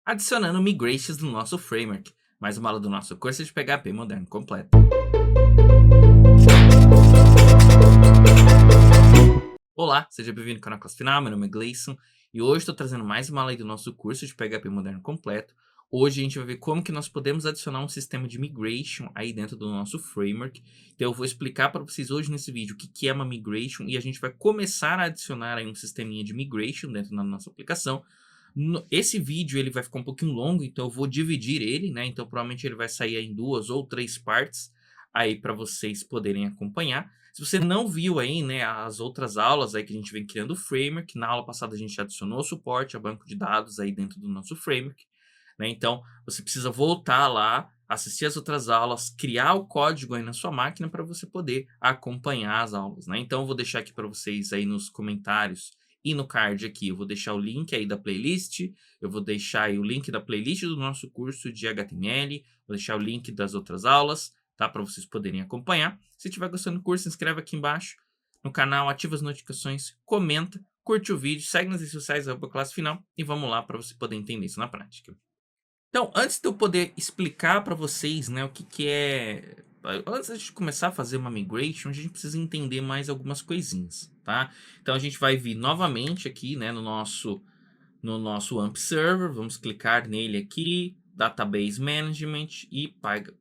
adicionando migrations no nosso framework. Mais uma aula do nosso curso de PHP moderno completo. Olá, seja bem-vindo ao canal Classe Final, meu nome é Gleison e hoje estou trazendo mais uma aula aí do nosso curso de PHP moderno completo. Hoje a gente vai ver como que nós podemos adicionar um sistema de migration aí dentro do nosso framework. Então eu vou explicar para vocês hoje nesse vídeo o que é uma migration e a gente vai começar a adicionar aí um sisteminha de migration dentro da nossa aplicação. Esse vídeo ele vai ficar um pouquinho longo, então eu vou dividir ele, né? Então provavelmente ele vai sair em 2 ou 3 partes aí para vocês poderem acompanhar. Se você não viu aí, né, as outras aulas aí que a gente vem criando o framework, na aula passada a gente adicionou suporte a banco de dados aí dentro do nosso framework, né? Então você precisa voltar lá, assistir as outras aulas, criar o código aí na sua máquina para você poder acompanhar as aulas, né? Então eu vou deixar aqui para vocês aí nos comentários e no card aqui, eu vou deixar o link aí da playlist, eu vou deixar aí o link da playlist do nosso curso de HTML, vou deixar o link das outras aulas, tá? Para vocês poderem acompanhar. Se estiver gostando do curso, se inscreve aqui embaixo no canal, ativa as notificações, comenta, curte o vídeo, segue nas redes sociais, Classe Final e vamos lá para você poder entender isso na prática. Então, antes de eu poder explicar para vocês, né, o que é... Antes de começar a fazer uma migration, a gente precisa entender mais algumas coisinhas, tá? Então, a gente vai vir novamente aqui, né, no nosso AMP Server, vamos clicar nele aqui, Database Management e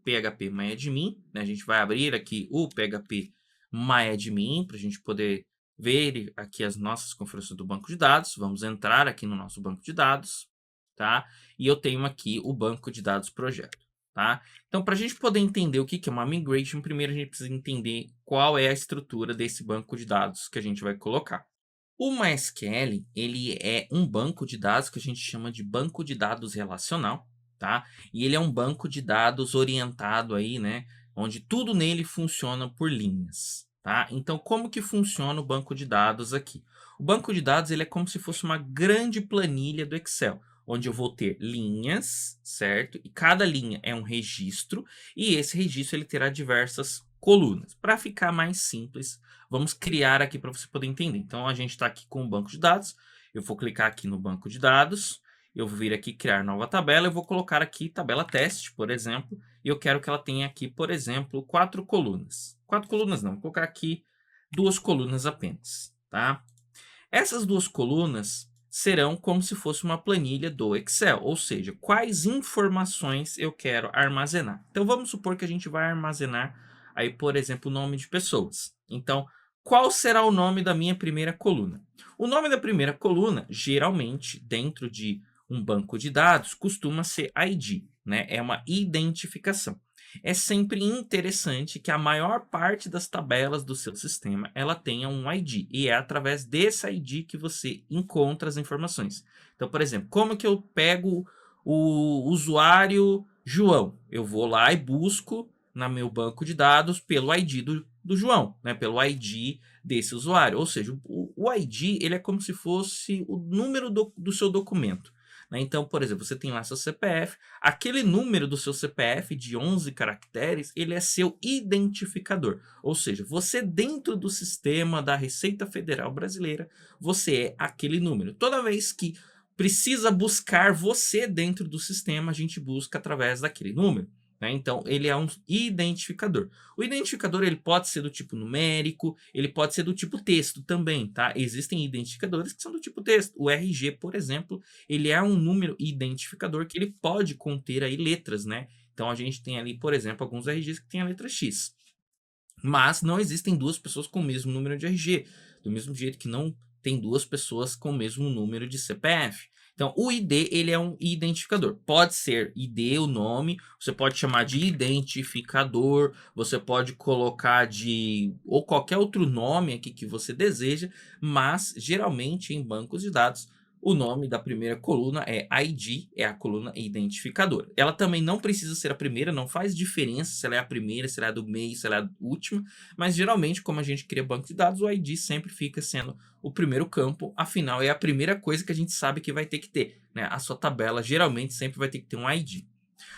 PHP MyAdmin, né? A gente vai abrir aqui o PHP MyAdmin para a gente poder ver aqui as nossas configurações do banco de dados. Vamos entrar aqui no nosso banco de dados, tá? E eu tenho aqui o banco de dados projeto, tá? Então, para a gente poder entender o que é uma migration, primeiro a gente precisa entender qual é a estrutura desse banco de dados que a gente vai colocar. O MySQL, ele é um banco de dados que a gente chama de banco de dados relacional, tá? E ele é um banco de dados orientado aí, né? Onde tudo nele funciona por linhas, tá? Então, como que funciona o banco de dados aqui? O banco de dados, ele é como se fosse uma grande planilha do Excel, onde eu vou ter linhas, certo? E cada linha é um registro, e esse registro ele terá diversas colunas. Para ficar mais simples, vamos criar aqui para você poder entender. Então, a gente está aqui com o banco de dados. Eu vou clicar aqui no banco de dados. Eu vou vir aqui criar nova tabela. Eu vou colocar aqui tabela teste, por exemplo. E eu quero que ela tenha aqui, por exemplo, 4 colunas. 4 colunas não, vou colocar aqui 2 colunas apenas, tá? Essas 2 colunas serão como se fosse uma planilha do Excel, ou seja, quais informações eu quero armazenar. Então, vamos supor que a gente vai armazenar aí, por exemplo, o nome de pessoas. Então, qual será o nome da minha primeira coluna? O nome da primeira coluna, geralmente, dentro de um banco de dados, costuma ser ID, né? É uma identificação. É sempre interessante que a maior parte das tabelas do seu sistema ela tenha um ID, e é através desse ID que você encontra as informações. Então, por exemplo, como que eu pego o usuário João? Eu vou lá e busco no meu banco de dados pelo ID do João, né? Pelo ID desse usuário. Ou seja, o ID ele é como se fosse o número do seu documento, né? Então, por exemplo, você tem lá seu CPF, aquele número do seu CPF de 11 caracteres, ele é seu identificador. Ou seja, você dentro do sistema da Receita Federal Brasileira, você é aquele número. Toda vez que precisa buscar você dentro do sistema, a gente busca através daquele número, né? Então, ele é um identificador. O identificador ele pode ser do tipo numérico, ele pode ser do tipo texto também, tá? Existem identificadores que são do tipo texto. O RG, por exemplo, ele é um número identificador que ele pode conter aí letras, né? Então, a gente tem ali, por exemplo, alguns RGs que tem a letra X. Mas não existem 2 pessoas com o mesmo número de RG, do mesmo jeito que não tem 2 pessoas com o mesmo número de CPF. Então, o ID ele é um identificador. Pode ser ID o nome, você pode chamar de identificador, você pode colocar de ou qualquer outro nome aqui que você deseja, mas geralmente em bancos de dados o nome da primeira coluna é ID, é a coluna identificadora. Ela também não precisa ser a primeira, não faz diferença se ela é a primeira, se ela é do meio, se ela é a última, mas geralmente, como a gente cria banco de dados, o ID sempre fica sendo o primeiro campo, afinal é a primeira coisa que a gente sabe que vai ter que ter, né? A sua tabela geralmente sempre vai ter que ter um ID.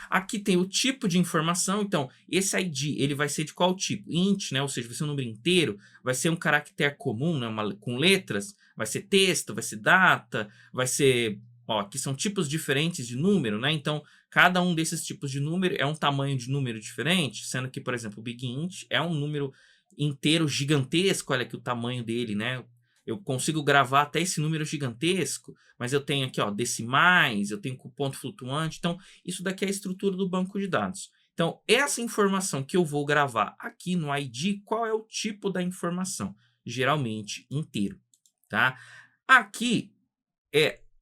Aqui tem o tipo de informação, então esse ID ele vai ser de qual tipo? Int, né? Ou seja, vai ser um número inteiro, vai ser um caractere comum, né? Com letras, vai ser texto, vai ser data, vai ser Ó, aqui são tipos diferentes de número, né? Então, cada um desses tipos de número é um tamanho de número diferente, sendo que, por exemplo, o Big Int é um número inteiro gigantesco, olha aqui o tamanho dele, né? Eu consigo gravar até esse número gigantesco, mas eu tenho aqui, ó, decimais, eu tenho com ponto flutuante. Então, isso daqui é a estrutura do banco de dados. Então, essa informação que eu vou gravar aqui no ID, qual é o tipo da informação? Geralmente inteiro, tá? Aqui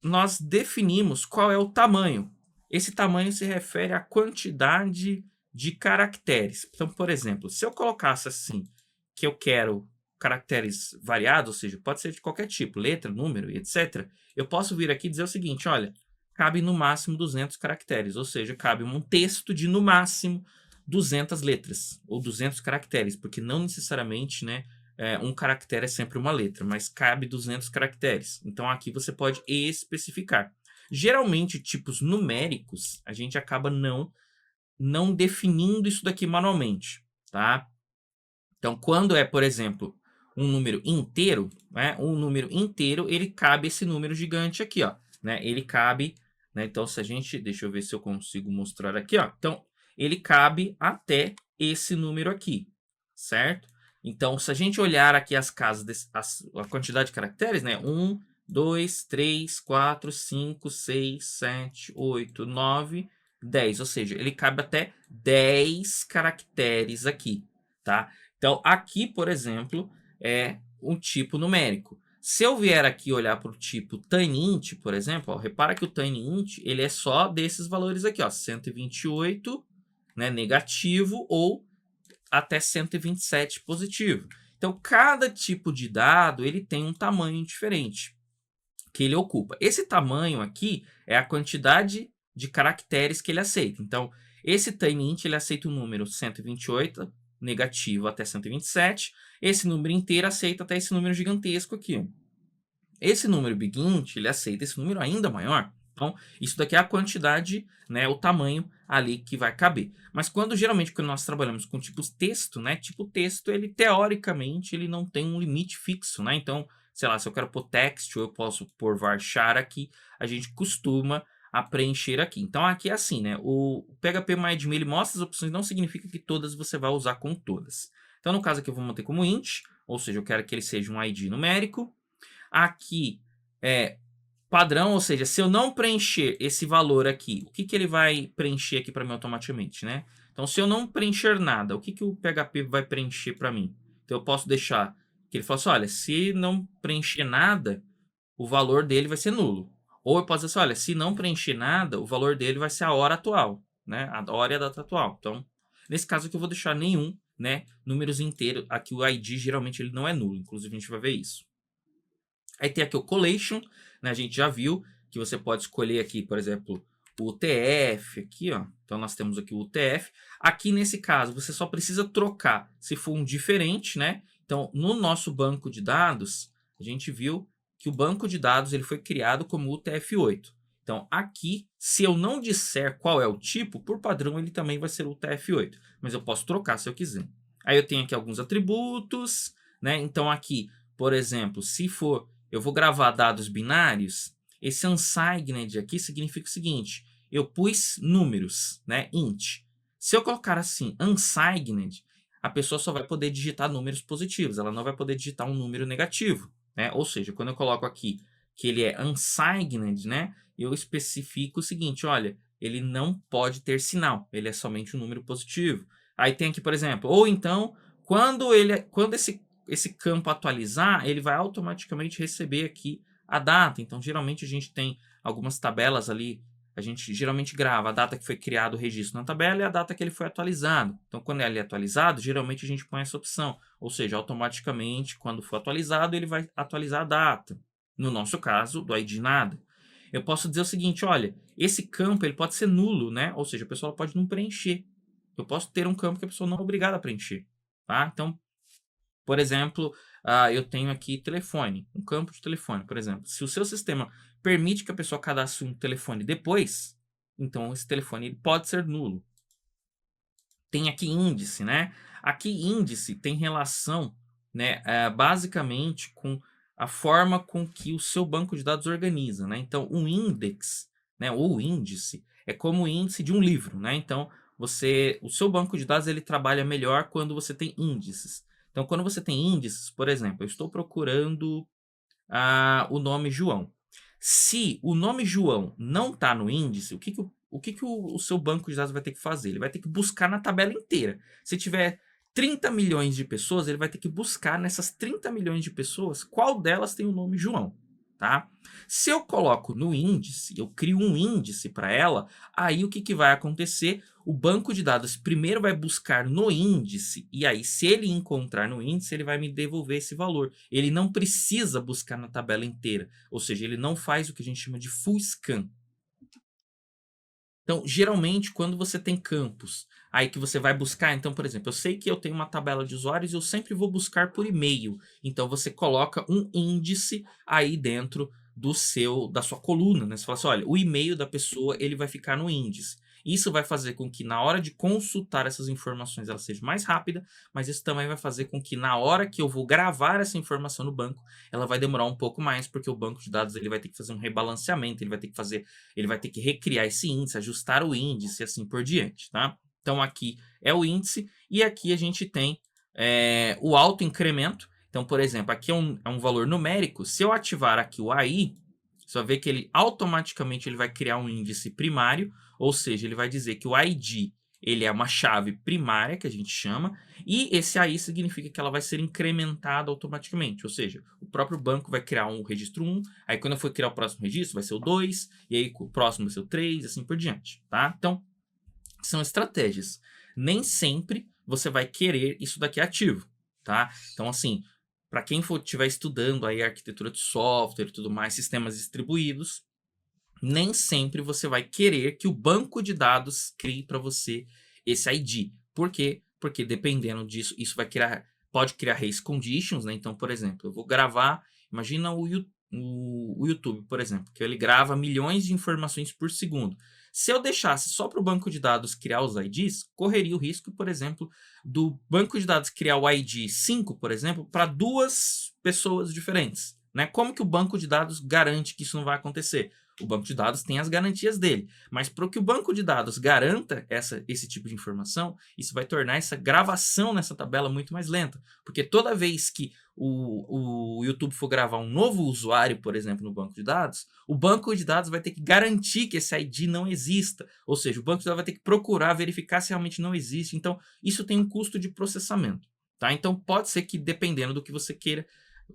nós definimos qual é o tamanho. Esse tamanho se refere à quantidade de caracteres. Então, por exemplo, se eu colocasse assim, que eu quero caracteres variados, ou seja, pode ser de qualquer tipo, letra, número e etc. Eu posso vir aqui e dizer o seguinte, olha, cabe no máximo 200 caracteres, ou seja, cabe um texto de no máximo 200 letras, ou 200 caracteres, porque não necessariamente, né, um caractere é sempre uma letra, mas cabe 200 caracteres. Então aqui você pode especificar. Geralmente, tipos numéricos, a gente acaba não definindo isso daqui manualmente, tá? Então, quando é, por exemplo, um número inteiro, né? Um número inteiro, ele cabe esse número gigante aqui, ó, né? Ele cabe, né? Então, se a gente, deixa eu ver se eu consigo mostrar aqui, ó. Então, ele cabe até esse número aqui, certo? Então, se a gente olhar aqui as casas, a quantidade de caracteres, né? 1, 2, 3, 4, 5, 6, 7, 8, 9, 10. Ou seja, ele cabe até 10 caracteres aqui, tá? Então, aqui, por exemplo, é um tipo numérico. Se eu vier aqui olhar para o tipo tinyInt, por exemplo, ó, repara que o tinyInt ele é só desses valores aqui, ó, 128, né, negativo ou até 127 positivo. Então, cada tipo de dado ele tem um tamanho diferente que ele ocupa. Esse tamanho aqui é a quantidade de caracteres que ele aceita. Então, esse tinyInt ele aceita o número 128, negativo até 127. Esse número inteiro aceita até esse número gigantesco aqui. Esse número BigInt, ele aceita esse número ainda maior. Então, isso daqui é a quantidade, né, o tamanho ali que vai caber. Mas geralmente, quando nós trabalhamos com tipos texto, né, tipo texto, ele teoricamente, ele não tem um limite fixo, né? Então, sei lá, se eu quero pôr text ou eu posso pôr varchar aqui, a gente costuma a preencher aqui. Então, aqui é assim, né? O PHP-MyAdmin, ele mostra as opções, não significa que todas você vai usar com todas. Então, no caso aqui, eu vou manter como int, ou seja, eu quero que ele seja um ID numérico. Aqui é padrão, ou seja, se eu não preencher esse valor aqui, o que, que ele vai preencher aqui para mim automaticamente, né? Então, se eu não preencher nada, o que, que o PHP vai preencher para mim? Então, eu posso deixar que ele fale assim, olha, se não preencher nada, o valor dele vai ser nulo. Ou eu posso dizer assim, olha, se não preencher nada, o valor dele vai ser a hora atual, né? A hora e a data atual. Então, nesse caso aqui eu vou deixar nenhum, né? Números inteiros. Aqui o ID geralmente ele não é nulo, inclusive a gente vai ver isso. Aí tem aqui o collation, né? A gente já viu que você pode escolher aqui, por exemplo, o UTF aqui, ó. Então nós temos aqui o UTF. Aqui nesse caso, você só precisa trocar se for um diferente, né? Então, no nosso banco de dados, a gente viu que o banco de dados ele foi criado como UTF-8. Então, aqui, se eu não disser qual é o tipo, por padrão ele também vai ser UTF-8. Mas eu posso trocar se eu quiser. Aí eu tenho aqui alguns atributos, né? Então, aqui, por exemplo, se for eu vou gravar dados binários, esse unsigned aqui significa o seguinte, eu pus números, né, int. Se eu colocar assim, unsigned, a pessoa só vai poder digitar números positivos, ela não vai poder digitar um número negativo, né? Ou seja, quando eu coloco aqui que ele é unsigned, né, eu especifico o seguinte, olha, ele não pode ter sinal, ele é somente um número positivo. Aí tem aqui, por exemplo, ou então, quando esse campo atualizar, ele vai automaticamente receber aqui a data. Então, geralmente a gente tem algumas tabelas ali, a gente geralmente grava a data que foi criado o registro na tabela e a data que ele foi atualizado. Então, quando ele é atualizado, geralmente a gente põe essa opção, ou seja, automaticamente, quando for atualizado, ele vai atualizar a data. No nosso caso, do ID nada. Eu posso dizer o seguinte, olha, esse campo ele pode ser nulo, né? Ou seja, a pessoa pode não preencher. Eu posso ter um campo que a pessoa não é obrigada a preencher, tá? Então, por exemplo, eu tenho aqui telefone, um campo de telefone, por exemplo. Se o seu sistema permite que a pessoa cadastre um telefone depois, então esse telefone pode ser nulo. Tem aqui índice, né? Aqui índice tem relação, né, basicamente com a forma com que o seu banco de dados organiza, né? Então, um index, né, ou índice, é como o índice de um livro, né? Então, o seu banco de dados ele trabalha melhor quando você tem índices. Então, quando você tem índices, por exemplo, eu estou procurando o nome João. Se o nome João não está no índice, o seu banco de dados vai ter que fazer? Ele vai ter que buscar na tabela inteira. Se tiver 30 milhões de pessoas, ele vai ter que buscar nessas 30 milhões de pessoas qual delas tem o nome João. Tá? Se eu coloco no índice, eu crio um índice para ela, aí o que vai acontecer? O banco de dados primeiro vai buscar no índice, e aí se ele encontrar no índice, ele vai me devolver esse valor. Ele não precisa buscar na tabela inteira, ou seja, ele não faz o que a gente chama de full scan. Então, geralmente, quando você tem campos, aí que você vai buscar, então, por exemplo, eu sei que eu tenho uma tabela de usuários e eu sempre vou buscar por e-mail. Então, você coloca um índice aí dentro da sua coluna, né? Você fala assim, olha, o e-mail da pessoa, ele vai ficar no índice. Isso vai fazer com que na hora de consultar essas informações ela seja mais rápida, mas isso também vai fazer com que na hora que eu vou gravar essa informação no banco, ela vai demorar um pouco mais, porque o banco de dados ele vai ter que fazer um rebalanceamento, ele vai ter que recriar esse índice, ajustar o índice e assim por diante, tá? Então aqui é o índice e aqui a gente tem o autoincremento. Então, por exemplo, aqui é um valor numérico. Se eu ativar aqui o AI, você vai ver que ele automaticamente ele vai criar um índice primário, ou seja, ele vai dizer que o ID ele é uma chave primária, que a gente chama, e esse AI significa que ela vai ser incrementada automaticamente, ou seja, o próprio banco vai criar um registro 1, aí quando eu for criar o próximo registro vai ser o 2, e aí o próximo vai ser o 3, assim por diante, tá? Então, são estratégias. Nem sempre você vai querer isso daqui ativo, tá? Então, assim, para quem estiver estudando aí arquitetura de software e tudo mais, sistemas distribuídos, nem sempre você vai querer que o banco de dados crie para você esse ID. Por quê? Porque dependendo disso, isso pode criar race conditions, né? Então, por exemplo, eu vou gravar, imagina o YouTube, por exemplo, que ele grava milhões de informações por segundo. Se eu deixasse só para o banco de dados criar os IDs, correria o risco, por exemplo, do banco de dados criar o ID 5, por exemplo, para duas pessoas diferentes. Né? Como que o banco de dados garante que isso não vai acontecer? O banco de dados tem as garantias dele, mas para que o banco de dados garanta esse tipo de informação, isso vai tornar essa gravação nessa tabela muito mais lenta, porque toda vez que o YouTube for gravar um novo usuário, por exemplo, no banco de dados, o banco de dados vai ter que garantir que esse ID não exista, ou seja, o banco de dados vai ter que procurar, verificar se realmente não existe, então isso tem um custo de processamento, tá? Então pode ser que dependendo do que você queira,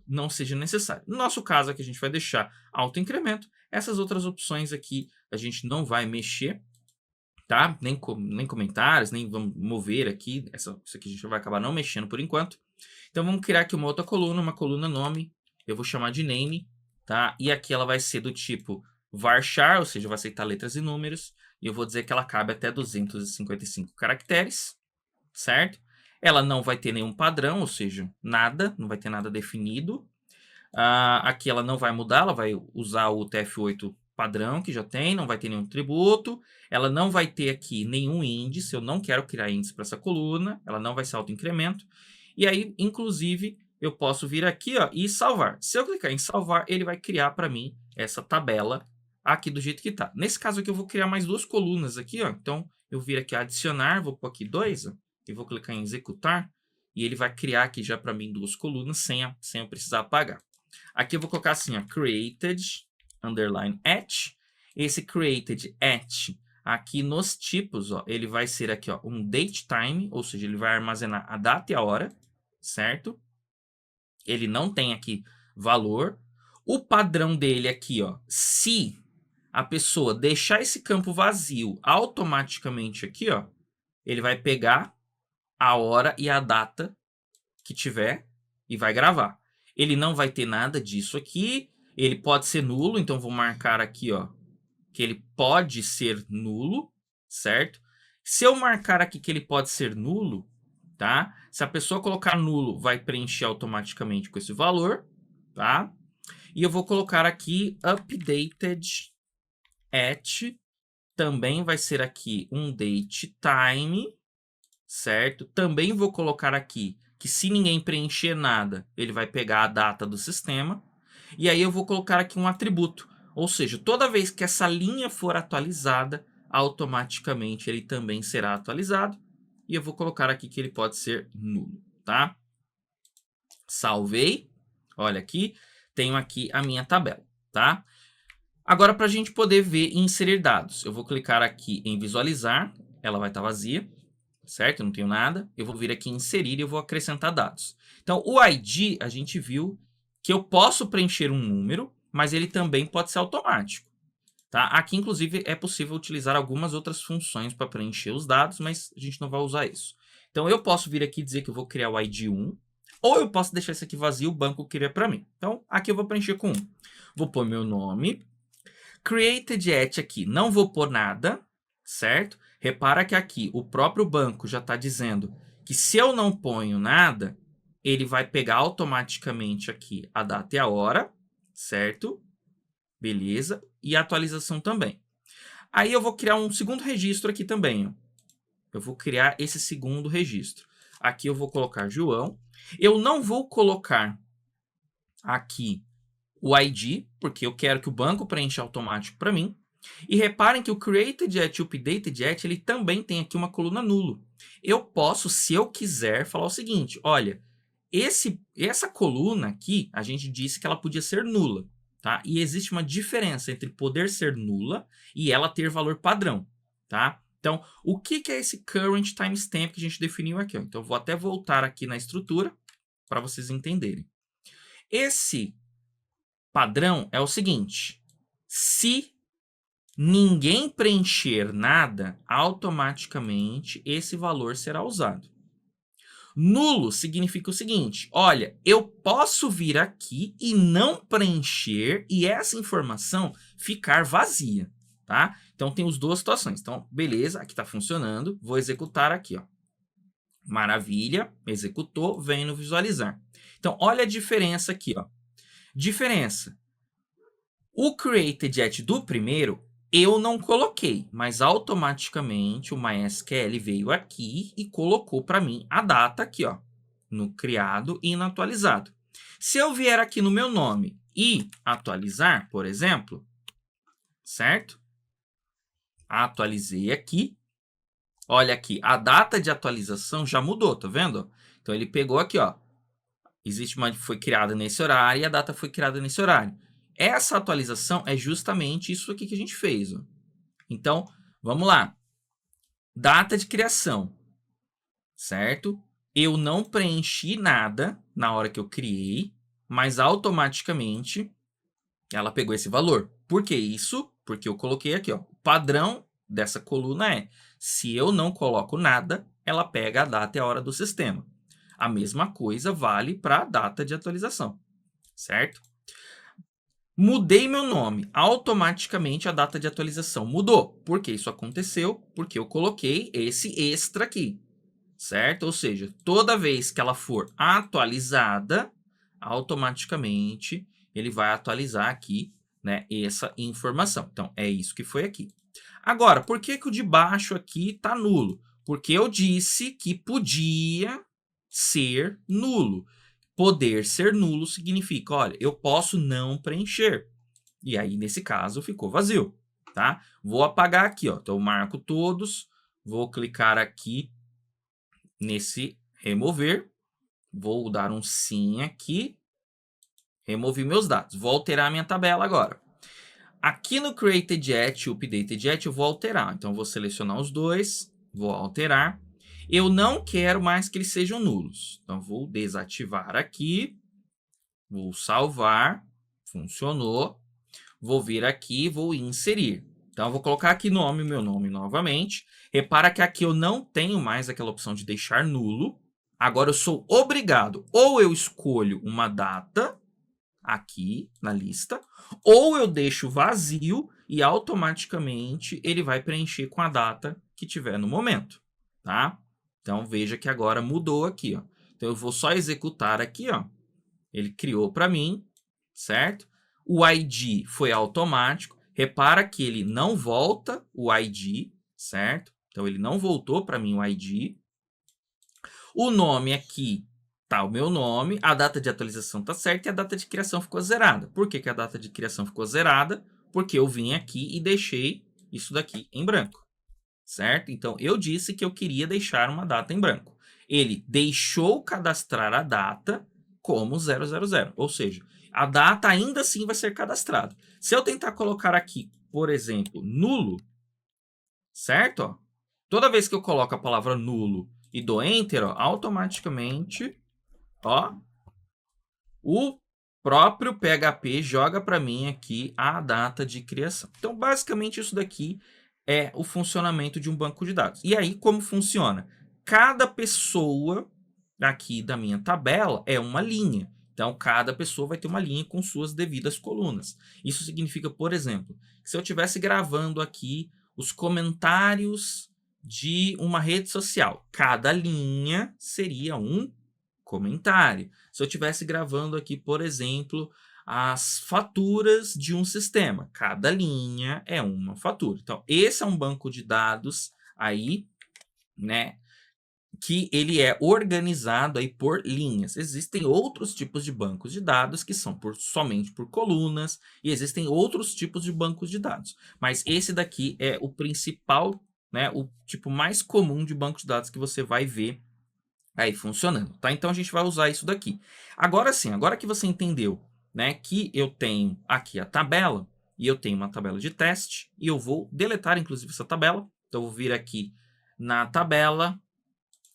não seja necessário. No nosso caso aqui a gente vai deixar autoincremento. Essas outras opções aqui a gente não vai mexer, tá? Nem comentários, nem vamos mover aqui. Isso aqui a gente vai acabar não mexendo por enquanto. Então vamos criar aqui uma outra coluna, uma coluna nome. Eu vou chamar de name, tá? E aqui ela vai ser do tipo varchar, ou seja, vai aceitar letras e números. E eu vou dizer que ela cabe até 255 caracteres, certo? Ela não vai ter nenhum padrão, ou seja, nada, não vai ter nada definido. Aqui ela não vai mudar, ela vai usar o TF8 padrão que já tem, não vai ter nenhum tributo. Ela não vai ter aqui nenhum índice, eu não quero criar índice para essa coluna, ela não vai ser autoincremento. E aí, inclusive, eu posso vir aqui ó, e salvar. Se eu clicar em salvar, ele vai criar para mim essa tabela aqui do jeito que está. Nesse caso aqui, eu vou criar mais duas colunas aqui. Ó. Então, eu vir aqui adicionar, vou pôr aqui 2, ó, e vou clicar em executar, e ele vai criar aqui já para mim duas colunas sem eu precisar apagar. Aqui eu vou colocar assim, ó, created, underline at. Esse created at, aqui nos tipos, ó, ele vai ser aqui, ó, um date time, ou seja, ele vai armazenar a data e a hora, certo? Ele não tem aqui valor. O padrão dele aqui, ó, se a pessoa deixar esse campo vazio automaticamente aqui, ó, ele vai pegar a hora e a data que tiver e vai gravar. Ele não vai ter nada disso aqui. Ele pode ser nulo, então vou marcar aqui, ó, que ele pode ser nulo, certo? Se eu marcar aqui que ele pode ser nulo, tá? Se a pessoa colocar nulo, vai preencher automaticamente com esse valor, tá? E eu vou colocar aqui updated at, também vai ser aqui um date time, certo? Também vou colocar aqui que se ninguém preencher nada, ele vai pegar a data do sistema. E aí eu vou colocar aqui um atributo. Ou seja, toda vez que essa linha for atualizada, automaticamente ele também será atualizado. E eu vou colocar aqui que ele pode ser nulo, tá? Salvei. Olha aqui, tenho aqui a minha tabela, tá? Agora, para a gente poder ver e inserir dados, eu vou clicar aqui em visualizar, ela vai estar vazia, certo? Eu não tenho nada. Eu vou vir aqui em inserir e eu vou acrescentar dados. Então, o ID, a gente viu que eu posso preencher um número, mas ele também pode ser automático. Tá? Aqui, inclusive, é possível utilizar algumas outras funções para preencher os dados, mas a gente não vai usar isso. Então, eu posso vir aqui e dizer que eu vou criar o ID 1, ou eu posso deixar isso aqui vazio, o banco cria para mim. Então, aqui eu vou preencher com 1. Vou pôr meu nome. Created at aqui, não vou pôr nada, certo? Repara que aqui o próprio banco já está dizendo que se eu não ponho nada, ele vai pegar automaticamente aqui a data e a hora, certo? Beleza. E a atualização também. Aí eu vou criar um segundo registro aqui também. Ó. Eu vou criar esse segundo registro. Aqui eu vou colocar João. Eu não vou colocar aqui o ID, porque eu quero que o banco preencha automático para mim. E reparem que o created at e o updated at, ele também tem aqui uma coluna nulo. Eu posso, se eu quiser, falar o seguinte, olha, essa coluna aqui, a gente disse que ela podia ser nula, tá? E existe uma diferença entre poder ser nula e ela ter valor padrão, tá? Então, o que é esse current timestamp que a gente definiu aqui? Ó? Então, eu vou até voltar aqui na estrutura para vocês entenderem. Esse padrão é o seguinte, se ninguém preencher nada, automaticamente esse valor será usado. Nulo significa o seguinte, olha, eu posso vir aqui e não preencher e essa informação ficar vazia, tá? Então tem as duas situações. Então, beleza, aqui está funcionando, vou executar aqui, ó. Maravilha, executou, vem no visualizar. Então, olha a diferença aqui, ó. Diferença. O created at do primeiro, eu não coloquei, mas automaticamente o MySQL veio aqui e colocou para mim a data aqui, ó, no criado e no atualizado. Se eu vier aqui no meu nome e atualizar, por exemplo, certo? Atualizei aqui. Olha aqui, a data de atualização já mudou, tá vendo? Então ele pegou aqui, ó. Existe uma que foi criada nesse horário e a data foi criada nesse horário. Essa atualização é justamente isso aqui que a gente fez. Ó. Então, vamos lá. Data de criação, certo? Eu não preenchi nada na hora que eu criei, mas automaticamente ela pegou esse valor. Por que isso? Porque eu coloquei aqui, ó. O padrão dessa coluna é, se eu não coloco nada, ela pega a data e a hora do sistema. A mesma coisa vale para a data de atualização, certo? Mudei meu nome, automaticamente a data de atualização mudou. Por que isso aconteceu? Porque eu coloquei esse extra aqui, certo? Ou seja, toda vez que ela for atualizada, automaticamente ele vai atualizar aqui, né, essa informação. Então, é isso que foi aqui. Agora, por que o de baixo aqui está nulo? Porque eu disse que podia ser nulo. Poder ser nulo significa, olha, eu posso não preencher. E aí, nesse caso, ficou vazio, tá? Vou apagar aqui, ó. Então, eu marco todos, vou clicar aqui nesse remover, vou dar um sim aqui, removi meus dados. Vou alterar minha tabela agora. Aqui no Created At e Updated At eu vou alterar. Então, vou selecionar os dois, vou alterar. Eu não quero mais que eles sejam nulos. Então, vou desativar aqui. Vou salvar. Funcionou. Vou vir aqui, vou inserir. Então, eu vou colocar aqui nome, meu nome novamente. Repara que aqui eu não tenho mais aquela opção de deixar nulo. Agora, eu sou obrigado. Ou eu escolho uma data aqui na lista, ou eu deixo vazio e automaticamente ele vai preencher com a data que tiver no momento, tá? Então, veja que agora mudou aqui, ó. Então, eu vou só executar aqui, ó. Ele criou para mim, certo? O ID foi automático. Repara que ele não volta o ID, certo? Então, ele não voltou para mim o ID. O nome aqui tá o meu nome, a data de atualização tá certa e a data de criação ficou zerada. Por que que a data de criação ficou zerada? Porque eu vim aqui e deixei isso daqui em branco, certo? Então, eu disse que eu queria deixar uma data em branco. Ele deixou cadastrar a data como 000, ou seja, a data ainda assim vai ser cadastrada. Se eu tentar colocar aqui, por exemplo, nulo, certo? Ó, toda vez que eu coloco a palavra nulo e dou enter, ó, automaticamente, ó, o próprio PHP joga para mim aqui a data de criação. Então, basicamente, isso daqui é o funcionamento de um banco de dados. E aí, como funciona? Cada pessoa aqui da minha tabela é uma linha. Então, cada pessoa vai ter uma linha com suas devidas colunas. Isso significa, por exemplo, que se eu estivesse gravando aqui os comentários de uma rede social, cada linha seria um comentário. Se eu estivesse gravando aqui, por exemplo, as faturas de um sistema, cada linha é uma fatura. Então, esse é um banco de dados aí, né, que ele é organizado aí por linhas. Existem outros tipos de bancos de dados que são somente por colunas, e existem outros tipos de bancos de dados. Mas esse daqui é o principal, né, o tipo mais comum de banco de dados que você vai ver aí funcionando, tá? Então a gente vai usar isso daqui. Agora sim, agora que você entendeu, né, que eu tenho aqui a tabela, e eu tenho uma tabela de teste, e eu vou deletar inclusive essa tabela. Então eu vou vir aqui na tabela,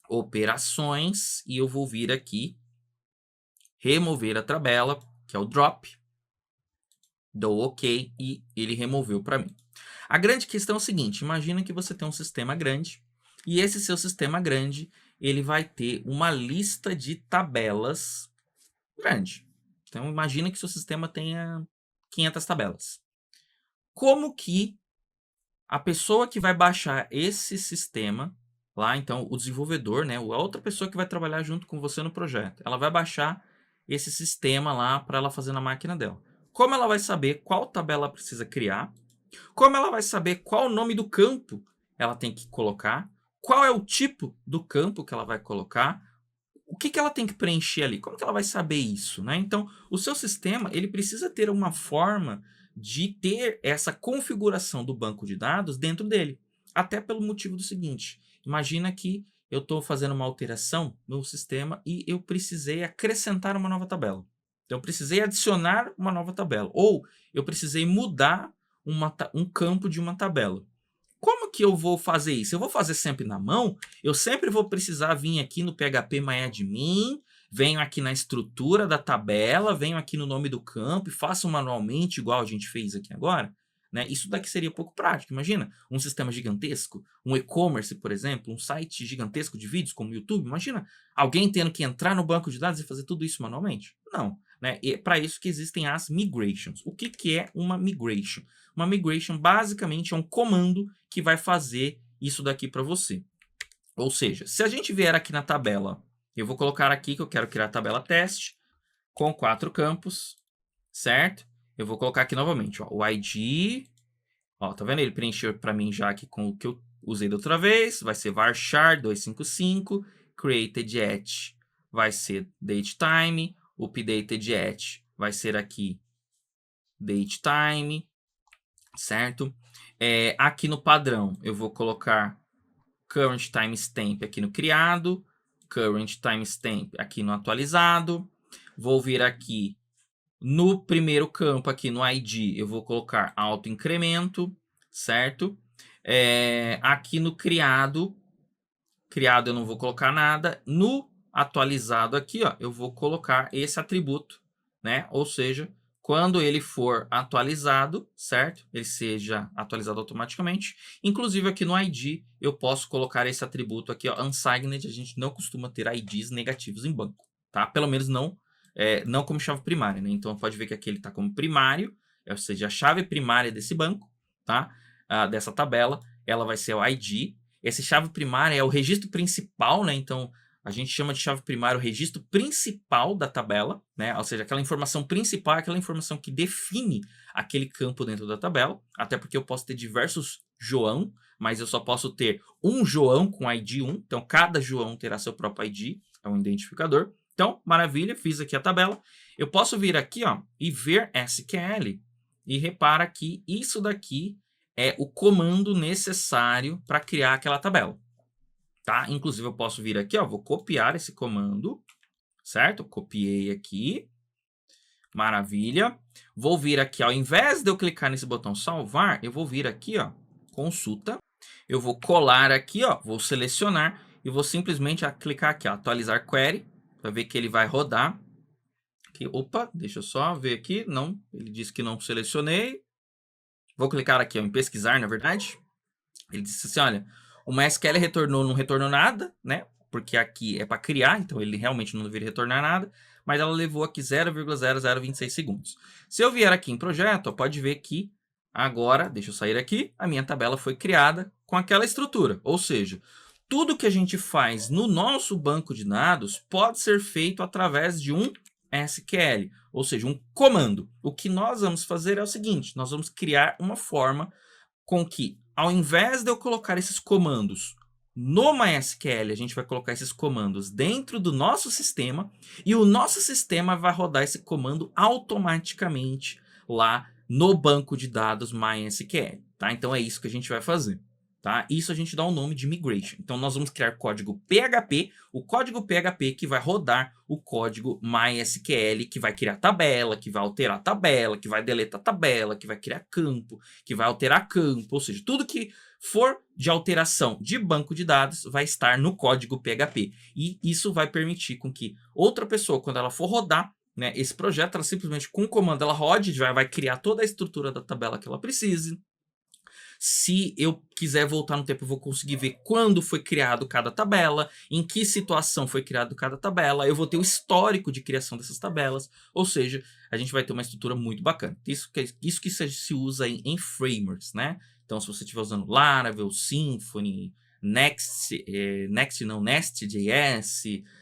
operações, e eu vou vir aqui, remover a tabela, que é o drop, dou OK, e ele removeu para mim. A grande questão é o seguinte, imagina que você tem um sistema grande, e esse seu sistema grande, ele vai ter uma lista de tabelas grande. Então, imagina que seu sistema tenha 500 tabelas. Como que a pessoa que vai baixar esse sistema, lá, então, o desenvolvedor, né, a outra pessoa que vai trabalhar junto com você no projeto, ela vai baixar esse sistema lá para ela fazer na máquina dela. Como ela vai saber qual tabela precisa criar? Como ela vai saber qual o nome do campo ela tem que colocar? Qual é o tipo do campo que ela vai colocar? O que ela tem que preencher ali? Como que ela vai saber isso, né? Então, o seu sistema, ele precisa ter uma forma de ter essa configuração do banco de dados dentro dele. Até pelo motivo do seguinte, imagina que eu estou fazendo uma alteração no sistema e eu precisei acrescentar uma nova tabela. Então, eu precisei adicionar uma nova tabela. Ou eu precisei mudar um campo de uma tabela. Como que eu vou fazer isso? Eu vou fazer sempre na mão? Eu sempre vou precisar vir aqui no PHP MyAdmin, venho aqui na estrutura da tabela, venho aqui no nome do campo e faço manualmente, igual a gente fez aqui agora? Né? Isso daqui seria pouco prático. Imagina um sistema gigantesco, um e-commerce, por exemplo, um site gigantesco de vídeos como o YouTube. Imagina alguém tendo que entrar no banco de dados e fazer tudo isso manualmente? Não. Né? E é para isso que existem as migrations. O que, que é uma migration? Uma migration basicamente é um comando que vai fazer isso daqui para você. Ou seja, se a gente vier aqui na tabela, eu vou colocar aqui que eu quero criar a tabela teste com 4 campos, certo? Eu vou colocar aqui novamente, ó, o ID, ó, tá vendo? Ele preencheu para mim já aqui com o que eu usei da outra vez, vai ser varchar 255, created at vai ser datetime, updated at vai ser aqui datetime, certo? Aqui no padrão, eu vou colocar current timestamp aqui no criado, current timestamp aqui no atualizado. Vou vir aqui no primeiro campo, aqui no ID, eu vou colocar autoincremento, certo? Aqui no criado eu não vou colocar nada. No atualizado aqui, ó, eu vou colocar esse atributo, né? Ou seja, quando ele for atualizado, certo? Ele seja atualizado automaticamente. Inclusive aqui no ID, eu posso colocar esse atributo aqui, ó, unsigned. A gente não costuma ter IDs negativos em banco, tá? Pelo menos não como chave primária, né? Então pode ver que aqui ele está como primário, ou seja, a chave primária desse banco, tá? Dessa tabela, ela vai ser o ID. Essa chave primária é o registro principal, né? Então a gente chama de chave primária o registro principal da tabela, né? Ou seja, aquela informação principal é aquela informação que define aquele campo dentro da tabela, até porque eu posso ter diversos João, mas eu só posso ter um João com ID 1, então cada João terá seu próprio ID, é um identificador. Então, maravilha, fiz aqui a tabela. Eu posso vir aqui, ó, e ver SQL. E repara que isso daqui é o comando necessário para criar aquela tabela, tá? Inclusive, eu posso vir aqui, ó, vou copiar esse comando, certo? Copiei aqui. Maravilha. Vou vir aqui, ao invés de eu clicar nesse botão salvar, eu vou vir aqui, ó, consulta. Eu vou colar aqui, ó, vou selecionar e vou simplesmente clicar aqui, ó, atualizar query, para ver que ele vai rodar. Aqui, opa, deixa eu só ver aqui. Não, ele disse que não selecionei. Vou clicar aqui, ó, em pesquisar, na verdade. Ele disse assim, olha, o MySQL retornou, não retornou nada, né? Porque aqui é para criar, então ele realmente não deveria retornar nada, mas ela levou aqui 0,0026 segundos. Se eu vier aqui em projeto, ó, pode ver que agora, deixa eu sair aqui, a minha tabela foi criada com aquela estrutura, ou seja, tudo que a gente faz no nosso banco de dados pode ser feito através de um SQL, ou seja, um comando. O que nós vamos fazer é o seguinte, nós vamos criar uma forma com que, ao invés de eu colocar esses comandos no MySQL, a gente vai colocar esses comandos dentro do nosso sistema e o nosso sistema vai rodar esse comando automaticamente lá no banco de dados MySQL, tá? Então é isso que a gente vai fazer, tá? Isso a gente dá o nome de migration. Então nós vamos criar código PHP, o código PHP que vai rodar o código MySQL, que vai criar tabela, que vai alterar a tabela, que vai deletar a tabela, que vai criar campo, que vai alterar campo, ou seja, tudo que for de alteração de banco de dados vai estar no código PHP. E isso vai permitir com que outra pessoa, quando ela for rodar, né, esse projeto, ela simplesmente com o comando ela rode, vai criar toda a estrutura da tabela que ela precise. Se eu quiser voltar no tempo, eu vou conseguir ver quando foi criado cada tabela, em que situação foi criado cada tabela, eu vou ter o histórico de criação dessas tabelas, ou seja, a gente vai ter uma estrutura muito bacana. Isso que se usa em frameworks, né? Então, se você estiver usando Laravel, Symfony, Nest.js,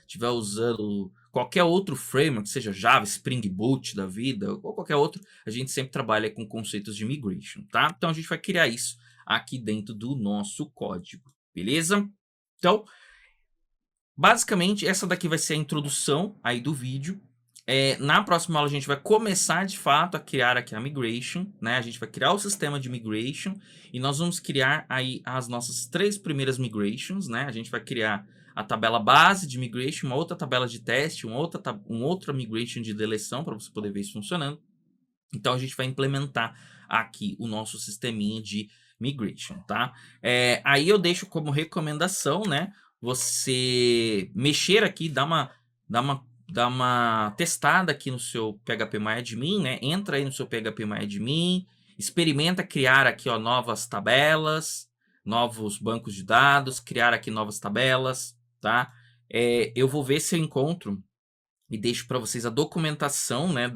estiver usando qualquer outro framework, seja Java, Spring Boot da vida, ou qualquer outro, a gente sempre trabalha com conceitos de migration, tá? Então, a gente vai criar isso aqui dentro do nosso código, beleza? Então, basicamente, essa daqui vai ser a introdução aí do vídeo. Na próxima aula, a gente vai começar, de fato, a criar aqui a migration, né? A gente vai criar o sistema de migration e nós vamos criar aí as nossas 3 primeiras migrations, né? A gente vai criar a tabela base de migration, uma outra tabela de teste, uma outra migration de deleção, para você poder ver isso funcionando. Então, a gente vai implementar aqui o nosso sisteminha de migration, tá? Aí eu deixo como recomendação, né? Você mexer aqui, dar uma testada aqui no seu PHP-MyAdmin, né? Entra aí no seu PHP-MyAdmin, experimenta criar aqui, ó, novas tabelas, novos bancos de dados, criar aqui novas tabelas, tá? Eu vou ver se eu encontro e deixo para vocês a documentação, né,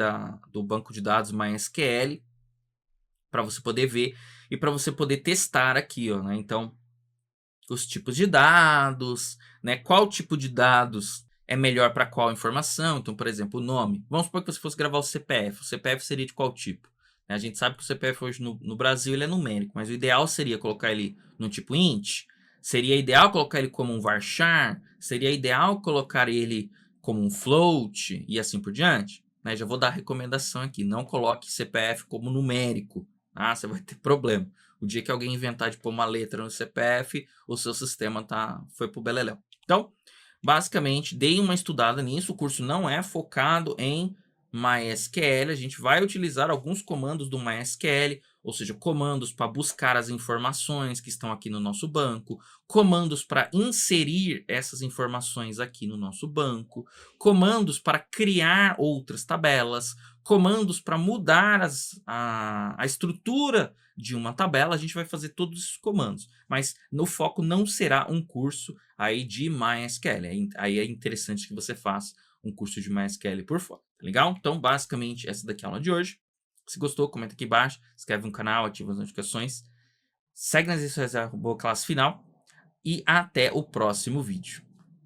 do banco de dados MySQL para você poder ver e para você poder testar aqui, ó, né? Então, os tipos de dados, né? Qual tipo de dados é melhor para qual informação? Então, por exemplo, o nome. Vamos supor que você fosse gravar o CPF. O CPF seria de qual tipo? A gente sabe que o CPF hoje no Brasil ele é numérico, mas o ideal seria colocar ele no tipo int. Seria ideal colocar ele como um varchar. Seria ideal colocar ele como um float e assim por diante. Né? Já vou dar a recomendação aqui. Não coloque CPF como numérico. Ah, você vai ter problema. O dia que alguém inventar de pôr uma letra no CPF, o seu sistema foi pro beleléu. Então, basicamente, dei uma estudada nisso. O curso não é focado em MySQL. A gente vai utilizar alguns comandos do MySQL, ou seja, comandos para buscar as informações que estão aqui no nosso banco, comandos para inserir essas informações aqui no nosso banco, comandos para criar outras tabelas, comandos para mudar a estrutura de uma tabela. A gente vai fazer todos esses comandos, mas no foco não será um curso aí de MySQL. Aí é interessante que você faça um curso de MySQL por fora, tá legal? Então, basicamente, essa daqui é a aula de hoje. Se gostou, comenta aqui embaixo, inscreve no canal, ativa as notificações, segue nas redes sociais, boa classe final e até o próximo vídeo.